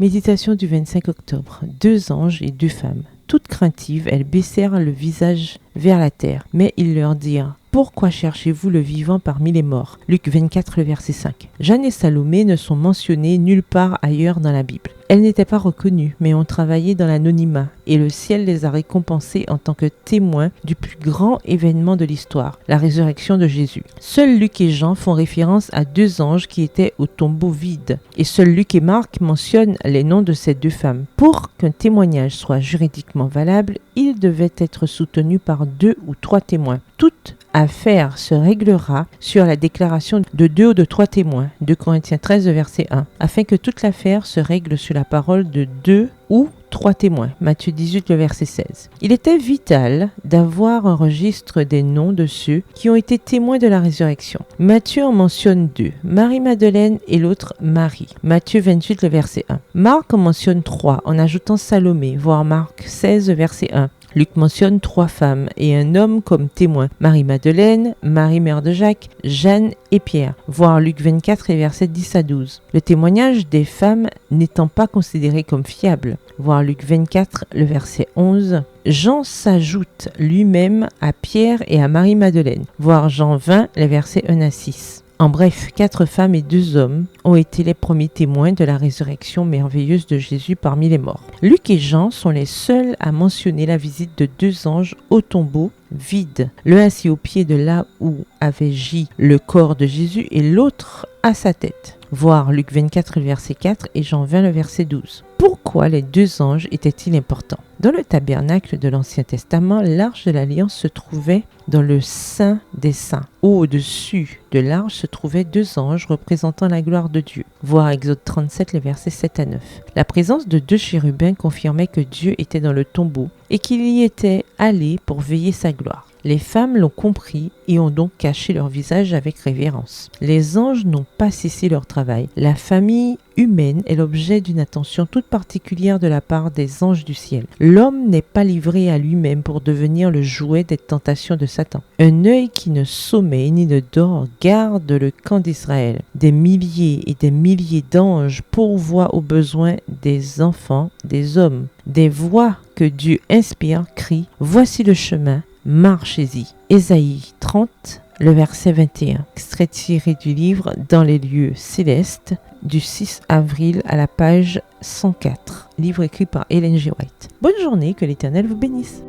Méditation du 25 octobre. 2 anges et 2 femmes. Toutes craintives, elles baissèrent le visage vers la terre. Mais ils leur dirent: pourquoi cherchez-vous le vivant parmi les morts? Luc 24, le verset 5. Jeanne et Salomé ne sont mentionnées nulle part ailleurs dans la Bible. Elles n'étaient pas reconnues, mais ont travaillé dans l'anonymat, et le ciel les a récompensées en tant que témoins du plus grand événement de l'histoire, la résurrection de Jésus. Seuls Luc et Jean font référence à 2 anges qui étaient au tombeau vide, et seuls Luc et Marc mentionnent les noms de ces 2 femmes. Pour qu'un témoignage soit juridiquement valable, il devait être soutenu par 2 ou 3 témoins. Toute affaire se réglera sur la déclaration de 2 ou de 3 témoins, 2 Corinthiens 13, verset 1, afin que toute l'affaire se règle sur la parole de 2 ou 3 témoins, Matthieu 18, le verset 16. Il était vital d'avoir un registre des noms de ceux qui ont été témoins de la résurrection. Matthieu en mentionne 2, Marie-Madeleine et l'autre Marie, Matthieu 28, le verset 1. Marc en mentionne 3 en ajoutant Salomé, voir Marc 16, verset 1. Luc mentionne 3 femmes et un homme comme témoins, Marie-Madeleine, Marie mère de Jacques, Jeanne et Pierre, voir Luc 24 et versets 10 à 12. Le témoignage des femmes n'étant pas considéré comme fiable, voir Luc 24, le verset 11. Jean s'ajoute lui-même à Pierre et à Marie-Madeleine, voir Jean 20, les versets 1 à 6. En bref, 4 femmes et 2 hommes ont été les premiers témoins de la résurrection merveilleuse de Jésus parmi les morts. Luc et Jean sont les seuls à mentionner la visite de 2 anges au tombeau vide, l'un assis au pied de là où avait gis le corps de Jésus et l'autre à sa tête. Voir Luc 24, le verset 4 et Jean 20, le verset 12. Pourquoi les 2 anges étaient-ils importants? Dans le tabernacle de l'Ancien Testament, l'arche de l'Alliance se trouvait dans le Saint des Saints. Au-dessus de l'arche se trouvaient 2 anges représentant la gloire de Dieu. Voir Exode 37, les versets 7 à 9. La présence de 2 chérubins confirmait que Dieu était dans le tombeau et qu'il y était allé pour veiller sa gloire. Les femmes l'ont compris et ont donc caché leur visage avec révérence. Les anges n'ont pas cessé leur travail. La famille humaine est l'objet d'une attention toute particulière de la part des anges du ciel. L'homme n'est pas livré à lui-même pour devenir le jouet des tentations de Satan. Un œil qui ne sommeille ni ne dort garde le camp d'Israël. Des milliers et des milliers d'anges pourvoient aux besoins des enfants, des hommes. Des voix que Dieu inspire crient: voici le chemin, marchez-y. Ésaïe 30, le verset 21. Extrait tiré du livre Dans les lieux célestes du 6 avril à la page 104. Livre écrit par Ellen G. White. Bonne journée, que l'Éternel vous bénisse.